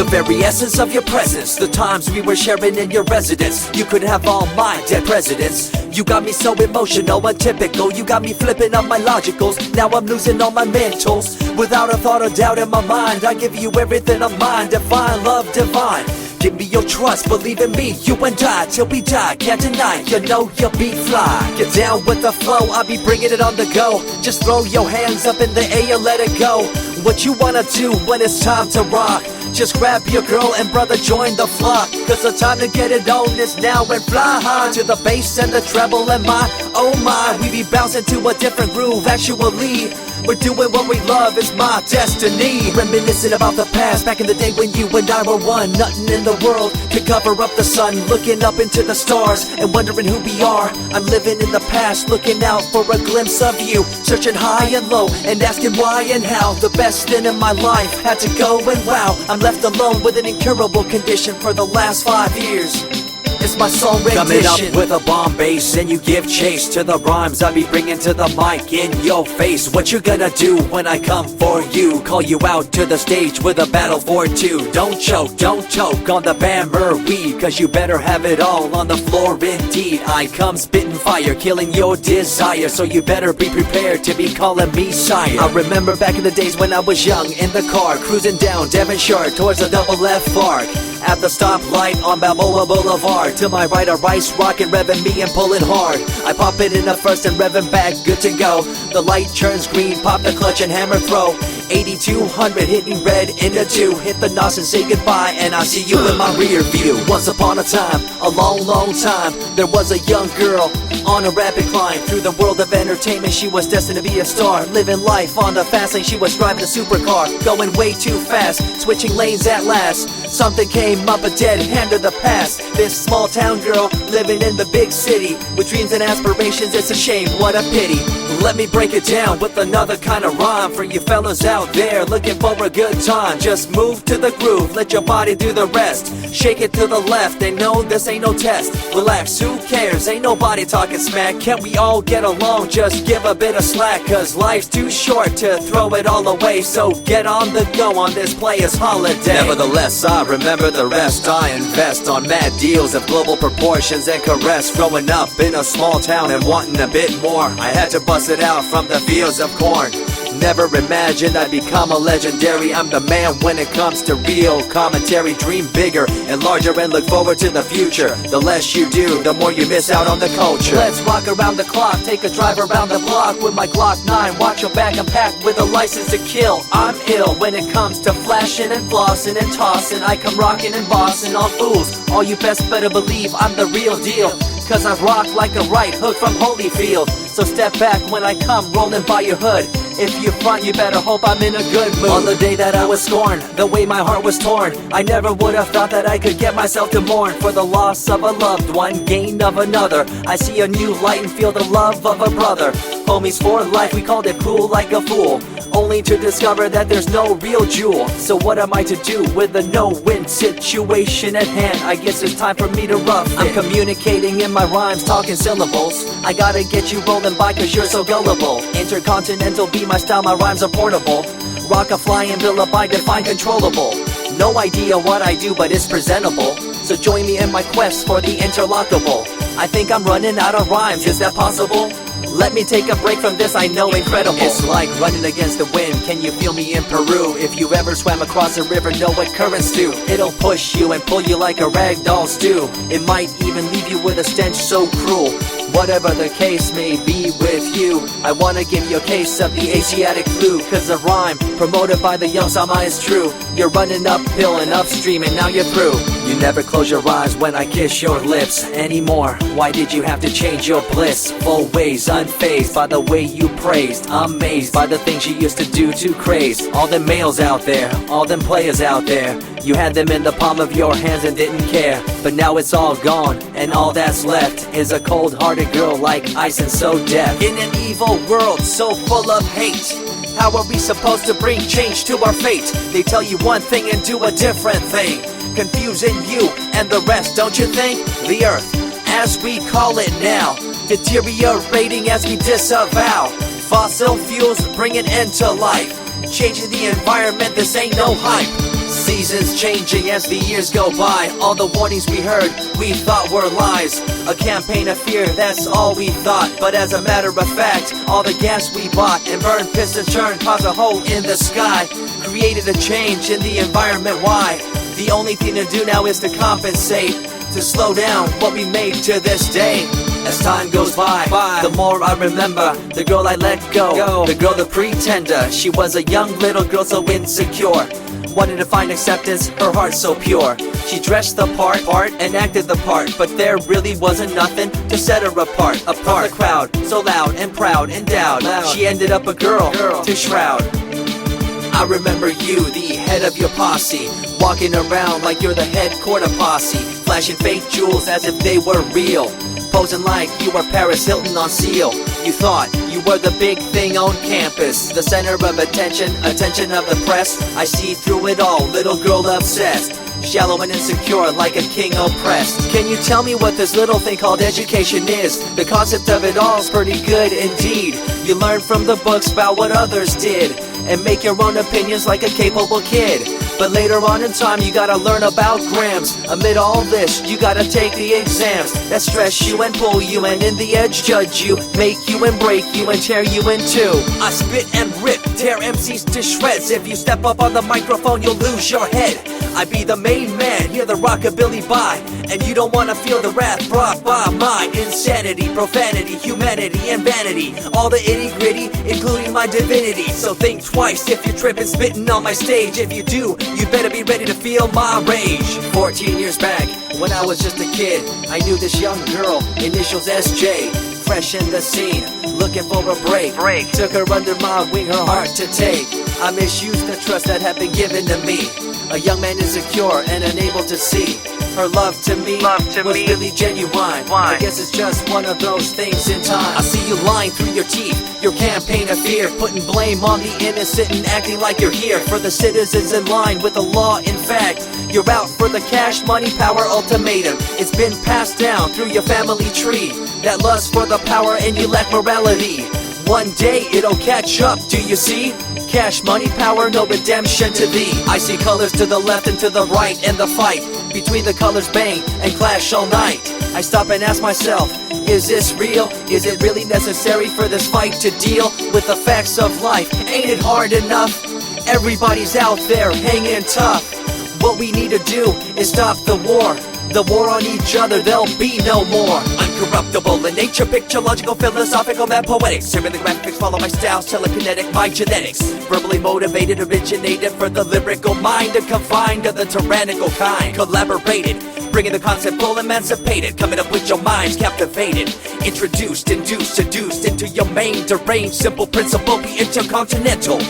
The very essence of your presence, the times we were sharing in your residence. You could have all my dead presidents. You got me so emotional, untypical. You got me flipping up my logicals. Now I'm losing all my mentals. Without a thought or doubt in my mind, I give you everything of mine. Divine love, divine. Give me your trust, believe in me, you and I, till we die, can't deny, you know you'll be fly. Get down with the flow, I'll be bringing it on the go. Just throw your hands up in the air, let it go. What you wanna do when it's time to rock? Just grab your girl and brother, join the flock. Cause the time to get it on is now, and fly high to the bass and the treble and my, oh my. We be bouncing to a different groove, actually. We're doing what we love, it's my destiny. Reminiscing about the past, back in the day when you and I were one. Nothing in the world could cover up the sun. Looking up into the stars and wondering who we are. I'm living in the past, looking out for a glimpse of you. Searching high and low and asking why and how. The best thing in my life had to go, and wow, I'm left alone with an incurable condition for the last 5 years. It's my song rendition. Coming up with a bomb bass and you give chase to the rhymes I be bringing to the mic in your face. What you gonna do when I come for you? Call you out to the stage with a battle for two. Don't choke on the bammer weed, cause you better have it all on the floor indeed. I come spitting fire, killing your desire, so you better be prepared to be calling me sire. I remember back in the days when I was young, in the car, cruising down Devonshire towards the double F arc. At the stoplight on Balboa Boulevard, to my right a rice rocket revving me and pulling hard. I pop it in the first and revving back, good to go. The light turns green, pop the clutch and hammer throw. 8200 hitting red in the 2. Hit the NOS and say goodbye, and I see you in my rear view. Once upon a time, a long time, there was a young girl on a rapid climb through the world of entertainment. She was destined to be a star, living life on the fast lane. She was driving a supercar, going way too fast, switching lanes at last. Something came up, a dead hand of the past. This small town girl living in the big city with dreams and aspirations. It's a shame, what a pity. Let me break it down with another kind of rhyme for you fellas out there looking for a good time. Just move to the groove, let your body do the rest. Shake it to the left, they know this ain't no test. Relax, who cares, ain't nobody talking smack. Can't we all get along, just give a bit of slack. Cause life's too short to throw it all away, so get on the go on this player's holiday. Nevertheless, I remember the rest. I invest on mad deals of global proportions and caress. Growing up in a small town and wanting a bit more, I had to bust it out from the fields of corn. Never imagined I'd become a legendary. I'm the man when it comes to real commentary. Dream bigger and larger and look forward to the future. The less you do, the more you miss out on the culture. Let's rock around the clock, take a drive around the block with my Glock 9. Watch your back, I'm packed with a license to kill. I'm ill when it comes to flashing and flossing and tossing. I come rocking and bossing on fools. All you best better believe I'm the real deal, cause I rock like a right hook from Holyfield. So step back when I come rolling by your hood. If you front, you better hope I'm in a good mood. On the day that I was scorned, the way my heart was torn, I never would have thought that I could get myself to mourn for the loss of a loved one, gain of another. I see a new light and feel the love of a brother. Homies for life, we called it cool like a fool, only to discover that there's no real jewel. So what am I to do with a no-win situation at hand? I guess it's time for me to rough it. I'm communicating in my rhymes, talking syllables. I gotta get you rolling by cause you're so gullible. Intercontinental be my style, my rhymes are portable. Rock a flying villa by define controllable. No idea what I do, but it's presentable. So join me in my quest for the interlockable. I think I'm running out of rhymes, is that possible? Let me take a break from this, I know incredible. It's like running against the wind, can you feel me in Peru? If you ever swam across a river, know what currents do. It'll push you and pull you like a ragdoll stew. It might even leave you with a stench so cruel. Whatever the case may be with you, I wanna give you a case of the Asiatic flu. Cause the rhyme promoted by the young Sama is true. You're running uphill and upstream and now you're through. You never close your eyes when I kiss your lips anymore. Why did you have to change your bliss? Full ways, unfazed by the way you praised. Amazed by the things you used to do to craze. All them males out there, all them players out there, you had them in the palm of your hands and didn't care. But now it's all gone, and all that's left is a cold-hearted girl like ice and so deaf. In an evil world so full of hate, how are we supposed to bring change to our fate? They tell you one thing and do a different thing, confusing you and the rest, don't you think? The earth, as we call it now, deteriorating as we disavow. Fossil fuels bring an end to life, changing the environment, this ain't no hype. Seasons changing as the years go by. All the warnings we heard, we thought were lies. A campaign of fear, that's all we thought. But as a matter of fact, all the gas we bought and burned, pissed and churned caused a hole in the sky. Created a change in the environment, why? The only thing to do now is to compensate, to slow down what we made to this day. As time goes by, the more I remember the girl I let go, the girl, the pretender. She was a young little girl so insecure, wanted to find acceptance, her heart so pure. She dressed the part and acted the part, but there really wasn't nothing to set her apart from the crowd, so loud and proud, endowed. She ended up a girl to shroud. I remember you, the head of your posse, walking around like you're the head quarter posse, flashing fake jewels as if they were real, posing like you were Paris Hilton on seal. You thought you were the big thing on campus, the center of attention of the press. I see through it all, little girl obsessed, shallow and insecure like a king oppressed. Can you tell me what this little thing called education is? The concept of it all's pretty good indeed. You learn from the books about what others did and make your own opinions like a capable kid. But later on in time you gotta learn about grams. Amid all this you gotta take the exams that stress you and pull you, and in the edge judge you, make you and break you and tear you in two. I spit and rip, tear MCs to shreds. If you step up on the microphone you'll lose your head. I be the main man, hear the rockabilly by, and you don't wanna feel the wrath brought by my insanity, profanity, humanity, and vanity. All the itty gritty, including my divinity. So think twice if you're tripping, spitting on my stage. If you do, you better be ready to feel my rage. 14 years back, when I was just a kid, I knew this young girl, initials SJ, fresh in the scene, looking for a break. Took her under my wing, her heart to take. I misused the trust that had been given to me. A young man insecure and unable to see her love to me was really genuine. I guess it's just one of those things in time. I see you lying through your teeth, your campaign of fear, putting blame on the innocent and acting like you're here for the citizens in line with the law. In fact, you're out for the cash, money, power ultimatum. It's been passed down through your family tree, that lust for the power and you lack morality. One day it'll catch up, do you see? Cash, money, power, no redemption to thee. I see colors to the left and to the right, and the fight between the colors bang and clash all night. I stop and ask myself, is this real? Is it really necessary for this fight to deal with the facts of life? Ain't it hard enough? Everybody's out there hanging tough. What we need to do is stop the war on each other, there'll be no more. Uncorruptible in nature, picture, logical, philosophical, mad poetic. Serving the graphics, follow my style, telekinetic, my genetics. Verbally motivated, originated for the lyrical mind, and confined to the tyrannical kind. Collaborated, bringing the concept full emancipated, coming up with your minds captivated. Introduced, induced, seduced into your main deranged, simple principle, be intercontinental.